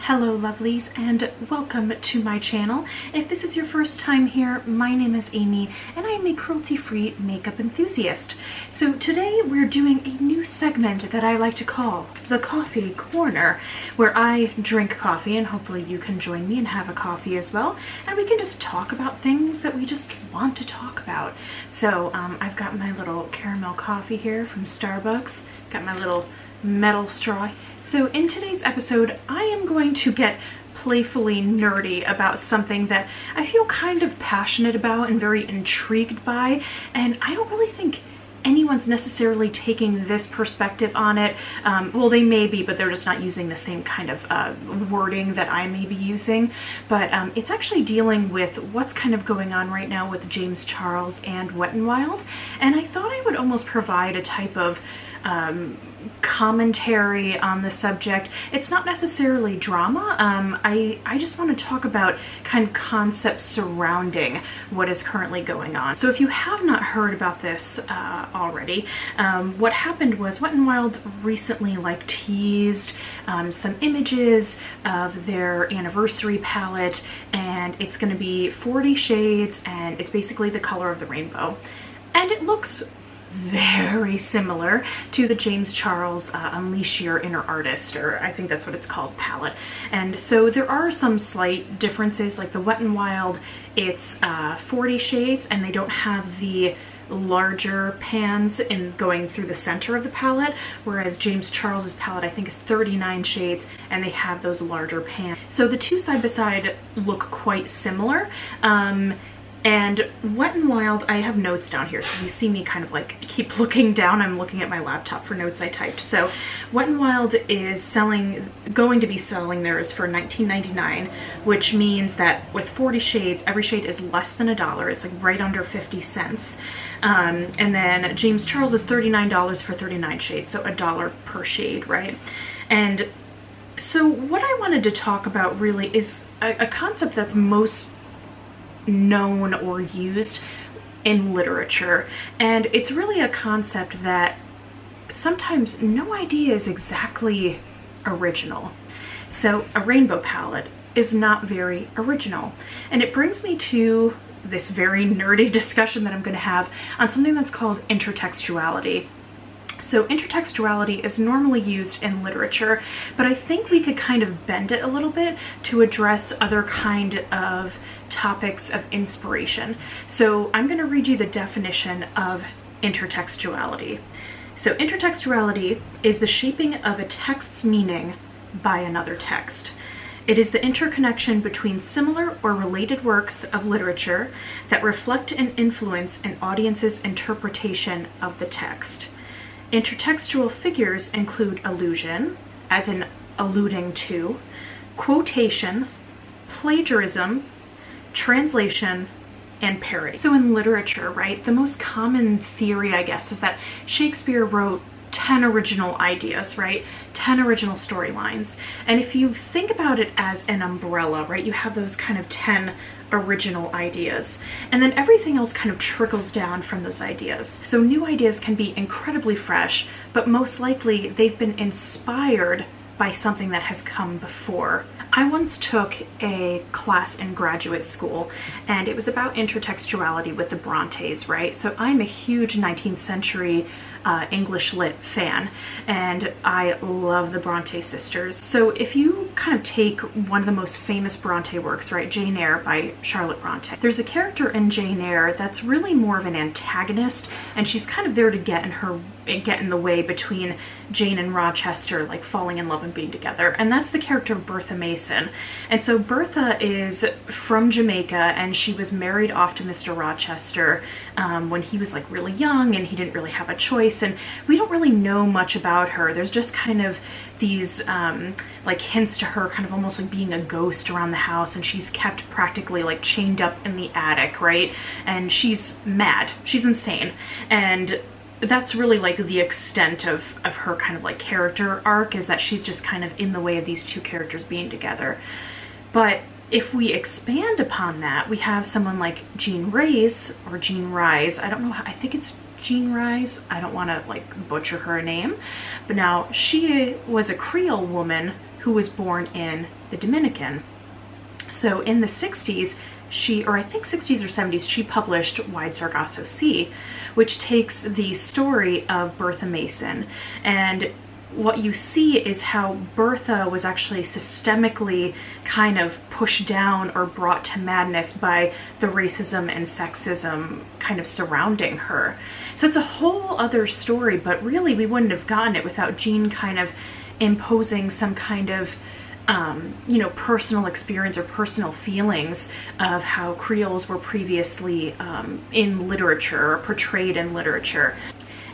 Hello lovelies and welcome to my channel. If this is your first time here, my name is Amy and I am a cruelty-free makeup enthusiast. So today we're doing a new segment that I like to call the Coffee Corner, where I drink coffee and hopefully you can join me and have a coffee as well, and we can just talk about things that we just want to talk about. So I've got my little caramel coffee here from Starbucks, got my little metal straw. So in today's episode, I am going to get playfully nerdy about something that I feel kind of passionate about and very intrigued by, and I don't really think anyone's necessarily taking this perspective on it. Well, they may be, but they're just not using the same kind of wording that I may be using. But it's actually dealing with what's kind of going on right now with James Charles and Wet n Wild, and I thought I would almost provide a type of commentary on the subject. It's not necessarily drama. I just want to talk about kind of concepts surrounding what is currently going on. So if you have not heard about this already, what happened was Wet n Wild recently teased some images of their anniversary palette, and it's going to be 40 shades and it's basically the color of the rainbow, and it looks very similar to the James Charles Unleash Your Inner Artist, or I think that's what it's called, palette. And so there are some slight differences. Like the Wet n Wild, it's 40 shades and they don't have the larger pans in going through the center of the palette, whereas James Charles's palette I think is 39 shades and they have those larger pans. So the two side by side look quite similar. And Wet n Wild, I have notes down here, so you see me kind of keep looking down. I'm looking at my laptop for notes I typed. So Wet n Wild is going to be selling theirs for $19.99, which means that with 40 shades, every shade is less than $1. It's right under 50 cents. And then James Charles is $39 for 39 shades, so $1 per shade, right? And so what I wanted to talk about really is a concept that's most known or used in literature, and it's really a concept that sometimes no idea is exactly original. So a rainbow palette is not very original, and it brings me to this very nerdy discussion that I'm going to have on something that's called intertextuality. So intertextuality is normally used in literature, but I think we could kind of bend it a little bit to address other kind of topics of inspiration. So I'm going to read you the definition of intertextuality. So intertextuality is the shaping of a text's meaning by another text. It is the interconnection between similar or related works of literature that reflect and influence an audience's interpretation of the text. Intertextual figures include allusion, as in alluding to, quotation, plagiarism, translation, and parody. So in literature, right, the most common theory, I guess, is that Shakespeare wrote 10 original ideas, right? 10 original storylines. And if you think about it as an umbrella, right, you have those kind of 10 original ideas, and then everything else kind of trickles down from those ideas. So new ideas can be incredibly fresh, but most likely they've been inspired by something that has come before. I once took a class in graduate school, and it was about intertextuality with the Brontes, right? So I'm a huge 19th century English lit fan, and I love the Bronte sisters. So if you kind of take one of the most famous Bronte works, right, Jane Eyre by Charlotte Bronte, there's a character in Jane Eyre that's really more of an antagonist, and she's kind of there to get in the way between Jane and Rochester falling in love and being together, and that's the character of Bertha Mason. And so Bertha is from Jamaica, and she was married off to Mr. Rochester when he was really young, and he didn't really have a choice, and we don't really know much about her. There's just kind of these hints to her kind of almost being a ghost around the house, and she's kept practically chained up in the attic, right? And she's mad, she's insane, and that's really the extent of her kind of character arc, is that she's just kind of in the way of these two characters being together. But if we expand upon that, we have someone like Jean Rhys, or Jean Rhys, I don't know, I think it's Jean Rhys, I don't want to butcher her name, but now she was a Creole woman who who was born in the Dominican. So in the 60s, or I think 60s or 70s, she published Wide Sargasso Sea, which takes the story of Bertha Mason. And what you see is how Bertha was actually systemically kind of pushed down or brought to madness by the racism and sexism kind of surrounding her. So it's a whole other story, but really we wouldn't have gotten it without Jean kind of imposing some kind of personal experience or personal feelings of how Creoles were previously in literature or portrayed in literature.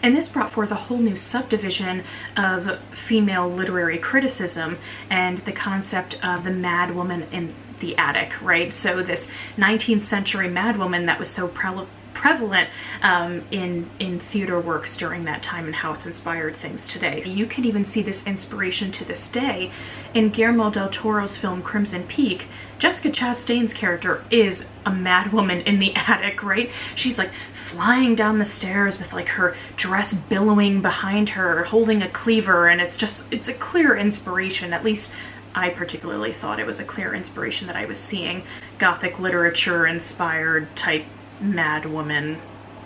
And this brought forth a whole new subdivision of female literary criticism and the concept of the mad woman in the attic, right? So this 19th century mad woman that was so prevalent in theater works during that time and how it's inspired things today. You can even see this inspiration to this day in Guillermo del Toro's film Crimson Peak. Jessica Chastain's character is a mad woman in the attic, right? She's like flying down the stairs with like her dress billowing behind her, holding a cleaver, and it's a clear inspiration. At least I particularly thought it was a clear inspiration that I was seeing. Gothic literature inspired type mad woman.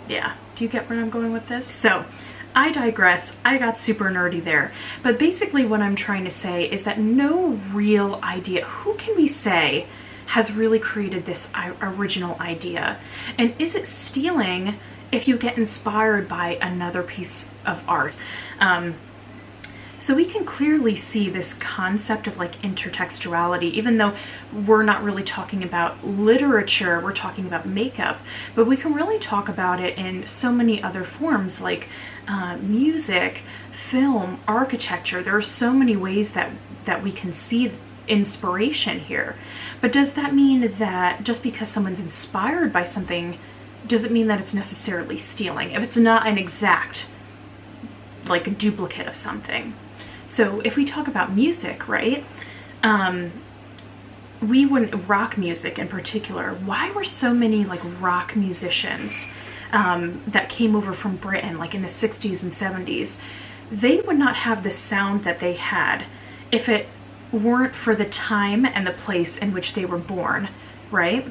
Yeah, do you get where I'm going with this? So I digress. I got super nerdy there. But basically what I'm trying to say is that no real idea, who can we say has really created this original idea? And is it stealing if you get inspired by another piece of art? So we can clearly see this concept of like intertextuality, even though we're not really talking about literature, we're talking about makeup, but we can really talk about it in so many other forms like music, film, architecture. There are so many ways that we can see inspiration here. But does that mean that just because someone's inspired by something, does it mean that it's necessarily stealing? If it's not an exact like a duplicate of something. So if we talk about music, right, we wouldn't, rock music in particular, why were so many like rock musicians that came over from Britain like in the 60s and 70s, they would not have the sound that they had if it weren't for the time and the place in which they were born, right?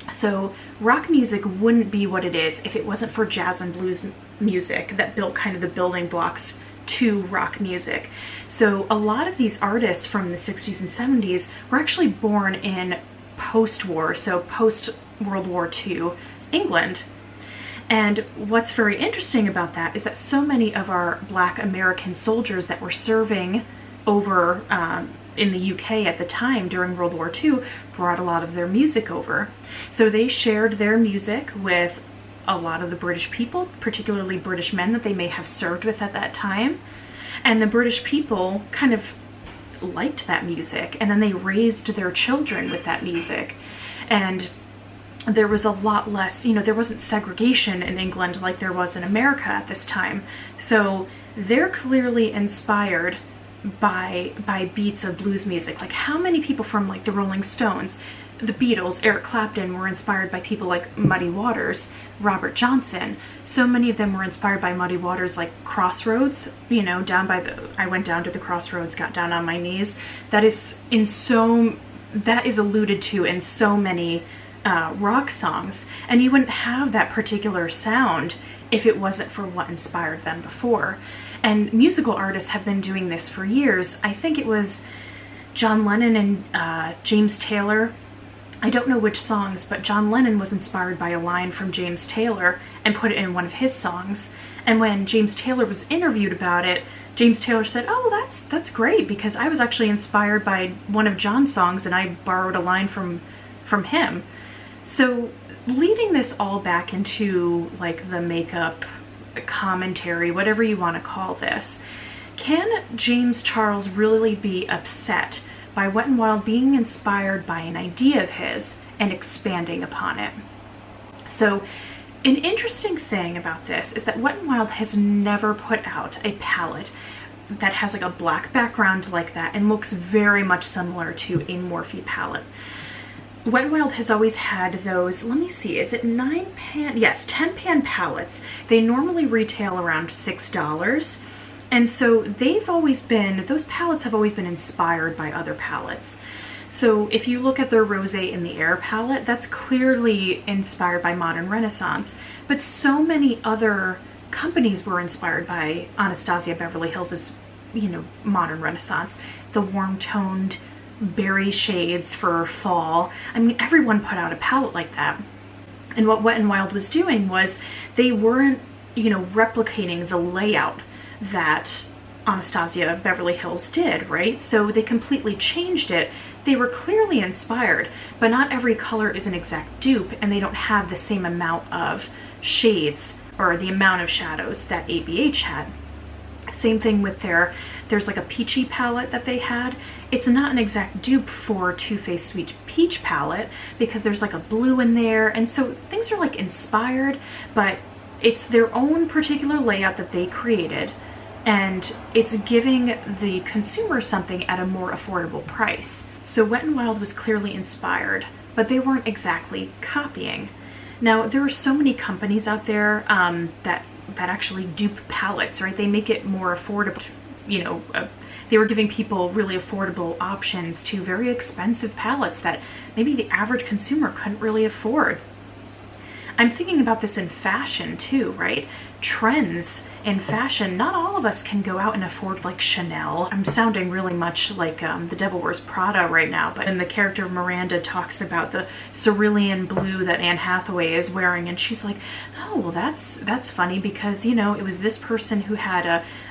So rock music wouldn't be what it is if it wasn't for jazz and blues music that built kind of the building blocks to rock music. So a lot of these artists from the 60s and 70s were actually born in post-war, so post-World War II England. And what's very interesting about that is that so many of our Black American soldiers that were serving over in the UK at the time during World War II brought a lot of their music over. So they shared their music with a lot of the British people, particularly British men that they may have served with at that time. And the British people kind of liked that music, and then they raised their children with that music. And there was a lot less, there wasn't segregation in England like there was in America at this time. So they're clearly inspired by beats of blues music. Like how many people from like the Rolling Stones, the Beatles, Eric Clapton were inspired by people like Muddy Waters, Robert Johnson. So many of them were inspired by Muddy Waters, like Crossroads, I went down to the crossroads, got down on my knees. That is alluded to in so many rock songs. And you wouldn't have that particular sound if it wasn't for what inspired them before. And musical artists have been doing this for years. I think it was John Lennon and James Taylor. I don't know which songs, but John Lennon was inspired by a line from James Taylor and put it in one of his songs. And when James Taylor was interviewed about it, James Taylor said, "Oh, well, that's great, because I was actually inspired by one of John's songs and I borrowed a line from him." So leading this all back into like the makeup commentary, whatever you want to call this, can James Charles really be upset by Wet n Wild being inspired by an idea of his and expanding upon it? So an interesting thing about this is that Wet n Wild has never put out a palette that has like a black background like that and looks very much similar to a Morphe palette. Wet n Wild has always had those, let me see, is it 9-pan? Yes, 10-pan palettes. They normally retail around $6. And so those palettes have always been inspired by other palettes. So if you look at their Rosé in the Air palette, that's clearly inspired by Modern Renaissance. But so many other companies were inspired by Anastasia Beverly Hills' Modern Renaissance. The warm-toned berry shades for fall. I mean, everyone put out a palette like that. And what Wet n Wild was doing was they weren't, replicating the layout that Anastasia Beverly Hills did, right? So they completely changed it. They were clearly inspired, but not every color is an exact dupe, and they don't have the same amount of shades or the amount of shadows that ABH had. Same thing with there's like a peachy palette that they had. It's not an exact dupe for Too Faced Sweet Peach palette because there's like a blue in there, and so things are like inspired, but it's their own particular layout that they created, and it's giving the consumer something at a more affordable price. So Wet n Wild was clearly inspired, but they weren't exactly copying. Now, there are so many companies out there that actually dupe palettes, right? They make it more affordable. They were giving people really affordable options to very expensive palettes that maybe the average consumer couldn't really afford. I'm thinking about this in fashion too, right? Trends in fashion, not all of us can go out and afford like Chanel. I'm sounding really much like The Devil Wears Prada right now, but then the character of Miranda talks about the cerulean blue that Anne Hathaway is wearing, and she's like, oh, well, that's funny because, it was this person who had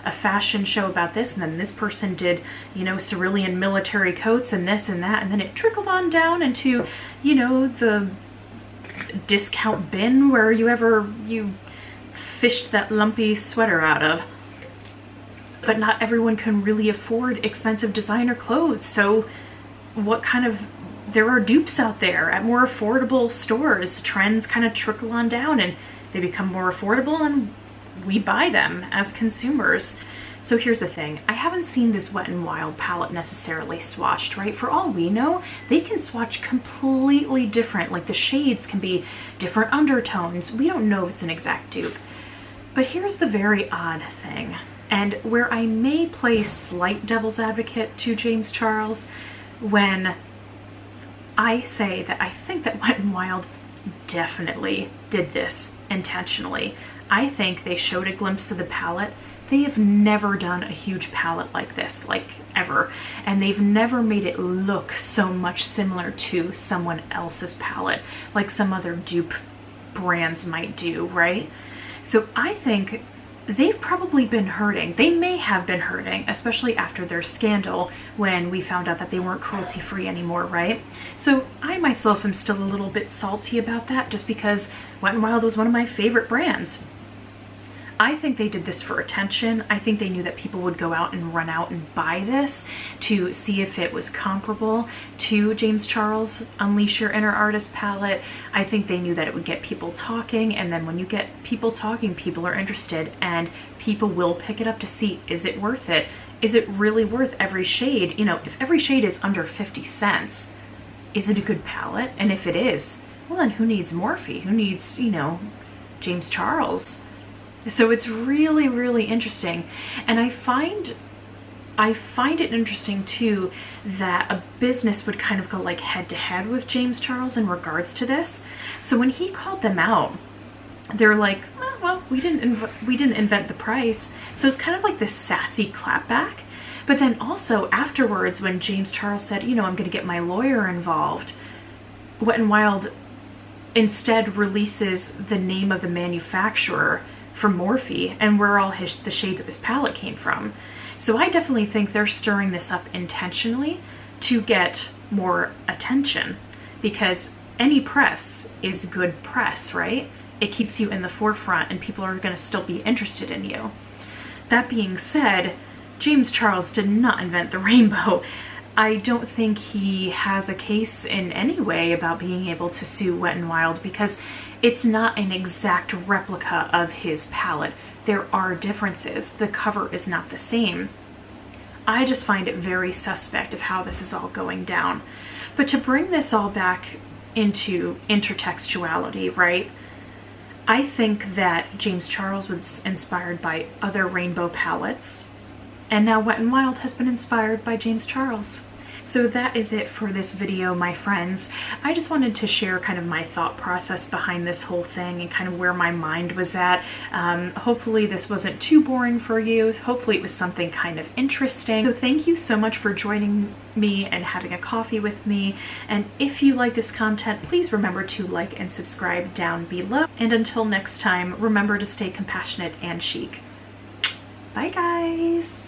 a fashion show about this, and then this person did, cerulean military coats and this and that, and then it trickled on down into, the discount bin where you fished that lumpy sweater out of. But not everyone can really afford expensive designer clothes, so there are dupes out there at more affordable stores. Trends kind of trickle on down and they become more affordable, and we buy them as consumers. So here's the thing, I haven't seen this Wet n Wild palette necessarily swatched, right? For all we know, they can swatch completely different, like the shades can be different undertones. We don't know if it's an exact dupe. But here's the very odd thing, and where I may play slight devil's advocate to James Charles when I say that I think that Wet n Wild definitely did this intentionally. I think they showed a glimpse of the palette. They have never done a huge palette like this, like ever, and they've never made it look so much similar to someone else's palette, like some other dupe brands might do, right? So I think they've probably been hurting. They may have been hurting, especially after their scandal when we found out that they weren't cruelty-free anymore, right? So I myself am still a little bit salty about that just because Wet n Wild was one of my favorite brands. I think they did this for attention. I think they knew that people would go out and run out and buy this to see if it was comparable to James Charles' Unleash Your Inner Artist palette. I think they knew that it would get people talking, and then when you get people talking, people are interested, and people will pick it up to see, is it worth it? Is it really worth every shade? If every shade is under 50 cents, is it a good palette? And if it is, well then who needs Morphe? Who needs, James Charles? So it's really, really interesting. And I find it interesting too that a business would kind of go like head to head with James Charles in regards to this. So when he called them out, they're like, oh, well, we didn't invent the price. So it's kind of like this sassy clapback. But then also afterwards, when James Charles said, I'm going to get my lawyer involved, Wet n Wild instead releases the name of the manufacturer from Morphe and where all the shades of his palette came from. So I definitely think they're stirring this up intentionally to get more attention, because any press is good press, right? It keeps you in the forefront and people are going to still be interested in you. That being said, James Charles did not invent the rainbow. I don't think he has a case in any way about being able to sue Wet n Wild because it's not an exact replica of his palette. There are differences. The cover is not the same. I just find it very suspect of how this is all going down. But to bring this all back into intertextuality, right? I think that James Charles was inspired by other rainbow palettes. And now Wet n Wild has been inspired by James Charles. So that is it for this video, my friends. I just wanted to share kind of my thought process behind this whole thing and kind of where my mind was at. Hopefully this wasn't too boring for you. Hopefully it was something kind of interesting. So thank you so much for joining me and having a coffee with me. And if you like this content, please remember to like and subscribe down below. And until next time, remember to stay compassionate and chic. Bye guys!